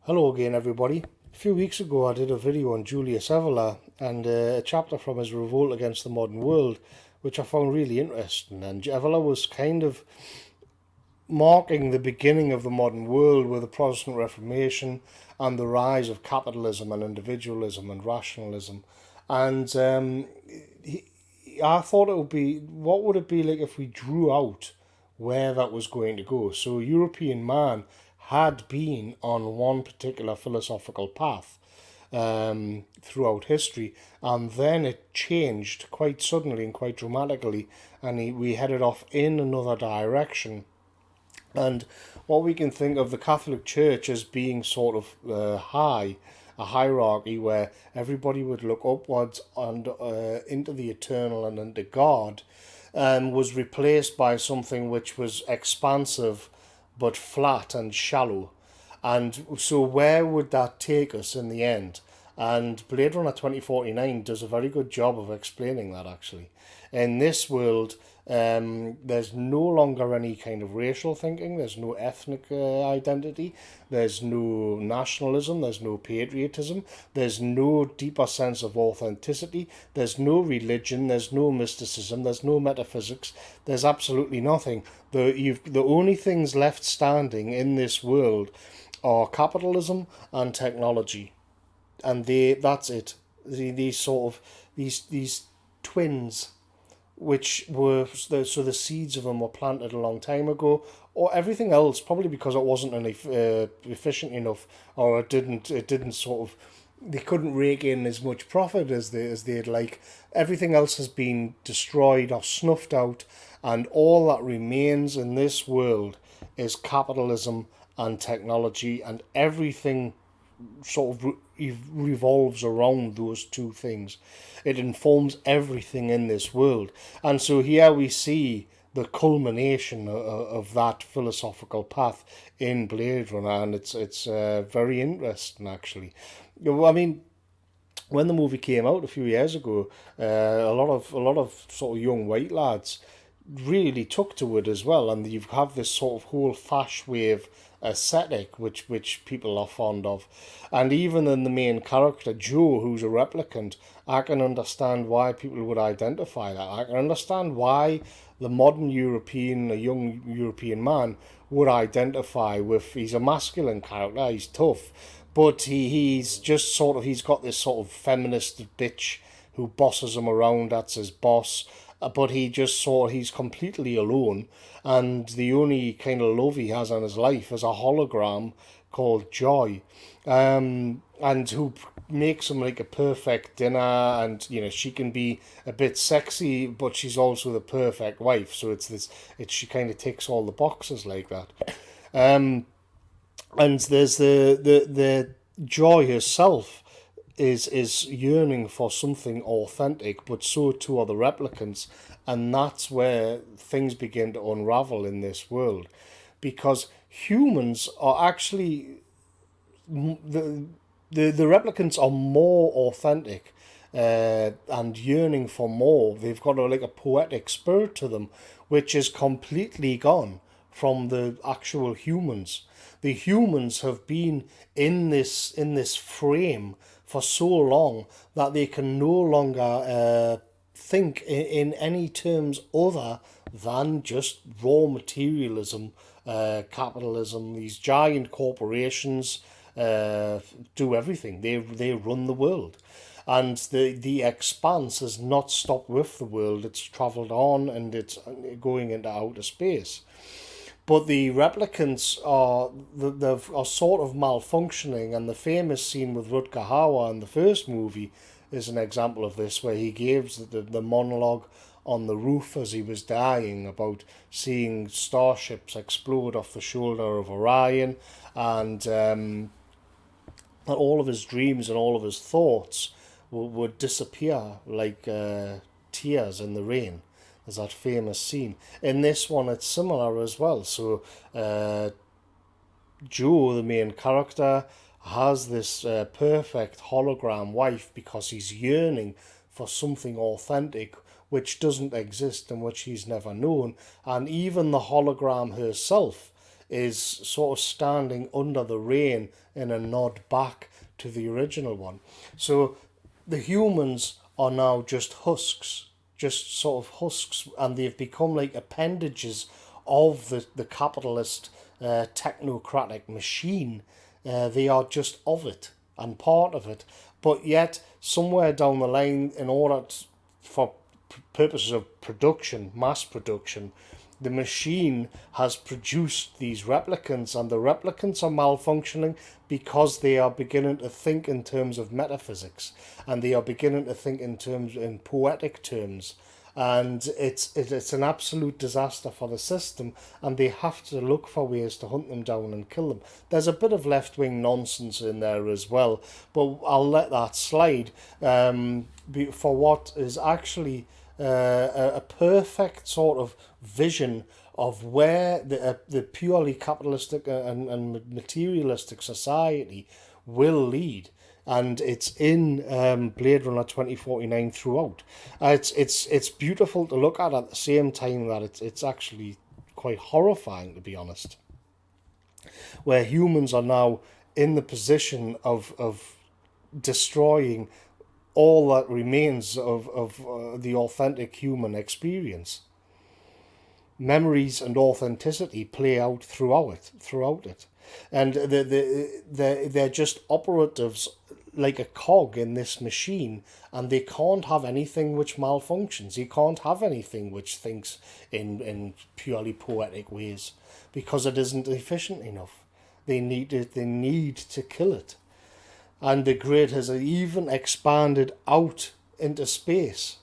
Hello again, everybody. A few weeks ago, I did a video on Julius Evola and a chapter from his Revolt Against the Modern World, which I found really interesting. And Evola was kind of marking the beginning of the modern world with the Protestant Reformation and the rise of capitalism and individualism and rationalism. And I thought it would be, what would it be like if we drew out where that was going to go? So, European man had been on one particular philosophical path throughout history, and then it changed quite suddenly and quite dramatically, and we headed off in another direction. And what we can think of the Catholic Church as being sort of a hierarchy where everybody would look upwards and into the eternal and into God, was replaced by something which was expansive but flat and shallow. And so, where would that take us in the end? And Blade Runner 2049 does a very good job of explaining that actually. In this world, there's no longer any kind of racial thinking, there's no ethnic identity, there's no nationalism, there's no patriotism, there's no deeper sense of authenticity, there's no religion, there's no mysticism, there's no metaphysics, there's absolutely nothing. The only things left standing in this world are capitalism and technology, and that's it. These sort of these twins, which were the seeds of them were planted a long time ago, or everything else probably because it wasn't efficient enough, or it didn't sort of, they couldn't rake in as much profit as they'd like. Everything else has been destroyed or snuffed out, and all that remains in this world is capitalism and technology, and everything sort of revolves around those two things. It informs everything in this world. And so here we see the culmination of that philosophical path in Blade Runner, and it's very interesting actually. I mean, when the movie came out a few years ago, a lot of sort of young white lads really took to it as well, and you have this sort of whole fash wave aesthetic which people are fond of. And even in the main character Joe, who's a replicant, I can understand why people would identify that. I can understand why the modern European, a young European man, would identify with. He's a masculine character, he's tough, but he's just sort of, he's got this sort of feminist bitch who bosses him around, that's his boss. But he just saw he's completely alone, and the only kind of love he has in his life is a hologram called Joy, and who makes him like a perfect dinner, and she can be a bit sexy, but she's also the perfect wife. So she kind of ticks all the boxes like that. And there's the Joy herself is yearning for something authentic, but so too are the replicants, and that's where things begin to unravel in this world, because humans are actually the replicants are more authentic, and yearning for more. They've got like a poetic spirit to them, which is completely gone from the actual humans. The humans have been in this frame for so long that they can no longer think in any terms other than just raw materialism, capitalism. These giant corporations do everything. They run the world, and the expanse has not stopped with the world. It's travelled on, and it's going into outer space. But the replicants are sort of malfunctioning, and the famous scene with Rutger Hauer in the first movie is an example of this, where he gives the monologue on the roof as he was dying about seeing starships explode off the shoulder of Orion, and all of his dreams and all of his thoughts would disappear like tears in the rain. There's that famous scene. In this one, it's similar as well. So, Joe, the main character, has this perfect hologram wife because he's yearning for something authentic which doesn't exist and which he's never known. And even the hologram herself is sort of standing under the rain in a nod back to the original one. So the humans are now just husks, just sort of husks, and they've become like appendages of the capitalist technocratic machine. They are just of it and part of it. But yet, somewhere down the line, in order for purposes of production, mass production, the machine has produced these replicants, and the replicants are malfunctioning because they are beginning to think in terms of metaphysics, and they are beginning to think in poetic terms, and it's an absolute disaster for the system, and they have to look for ways to hunt them down and kill them. There's a bit of left-wing nonsense in there as well, but I'll let that slide for what is actually a perfect sort of vision of where the purely capitalistic and materialistic society will lead. And it's in Blade Runner 2049 throughout. It's beautiful to look at the same time that it's actually quite horrifying, to be honest. Where humans are now in the position of destroying all that remains of the authentic human experience. Memories and authenticity play out throughout it, and they're just operatives like a cog in this machine, and they can't have anything which malfunctions. You can't have anything which thinks in purely poetic ways, because it isn't efficient enough. They need to kill it. And the grid has even expanded out into space.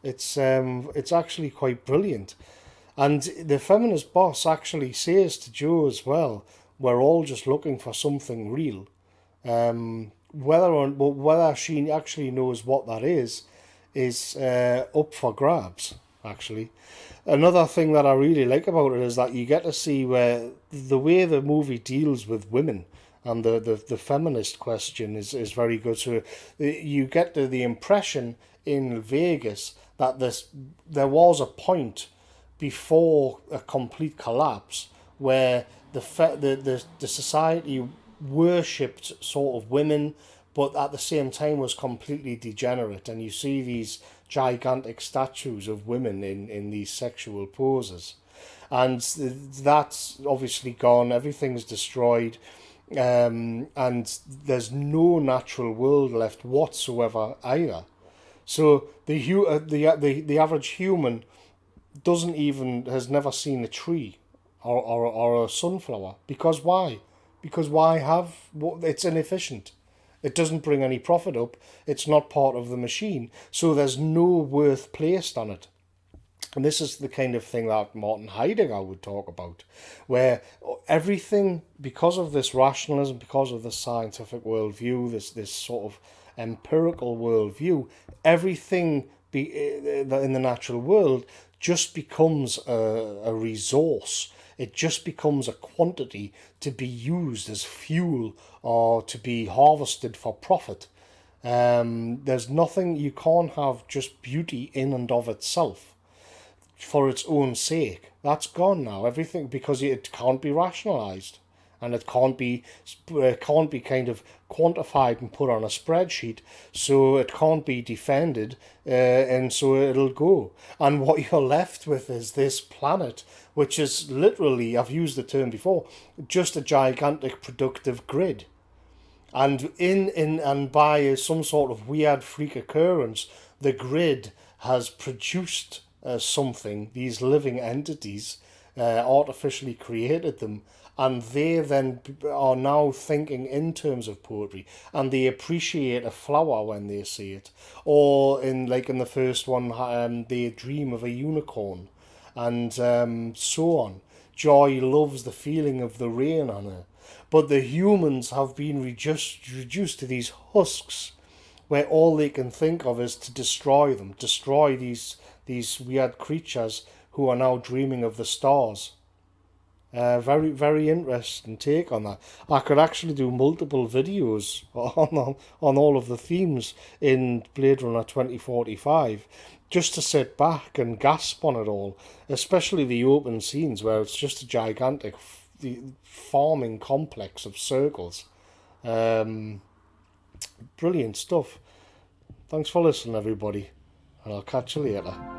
It's actually quite brilliant. And the feminist boss actually says to Joe as well, we're all just looking for something real. Whether she actually knows what that is up for grabs, actually. Another thing that I really like about it is that you get to see where the way the movie deals with women and the feminist question is very good. So you get the impression in Vegas that there was a point before a complete collapse where the society worshipped sort of women, but at the same time was completely degenerate, and you see these gigantic statues of women in these sexual poses, and that's obviously gone. Everything's destroyed, and there's no natural world left whatsoever either. So the average human has never seen a tree or a sunflower. Because why? Because it's inefficient. It doesn't bring any profit up. It's not part of the machine. So there's no worth placed on it. And this is the kind of thing that Martin Heidegger would talk about, where everything, because of this rationalism, because of this scientific worldview, this sort of empirical worldview, everything in the natural world just becomes a resource. It just becomes a quantity to be used as fuel or to be harvested for profit. There's nothing, you can't have just beauty in and of itself for its own sake. That's gone now. Everything, because it can't be rationalized, and it can't be kind of quantified and put on a spreadsheet, so it can't be defended, and so it'll go. And what you're left with is this planet, which is literally, I've used the term before, just a gigantic productive grid. And and by some sort of weird freak occurrence, the grid has produced something, these living entities, artificially created them, and they then are now thinking in terms of poetry, and they appreciate a flower when they see it, or in the first one, they dream of a unicorn, and so on. Joy loves the feeling of the rain on her. But the humans have been reduced to these husks, where all they can think of is to destroy them, destroy these weird creatures who are now dreaming of the stars. Very, very interesting take on that. I could actually do multiple videos on all of the themes in Blade Runner 2045, just to sit back and gasp on it all, especially the open scenes where it's just a gigantic the farming complex of circles. Brilliant stuff. Thanks for listening, everybody, and I'll catch you later.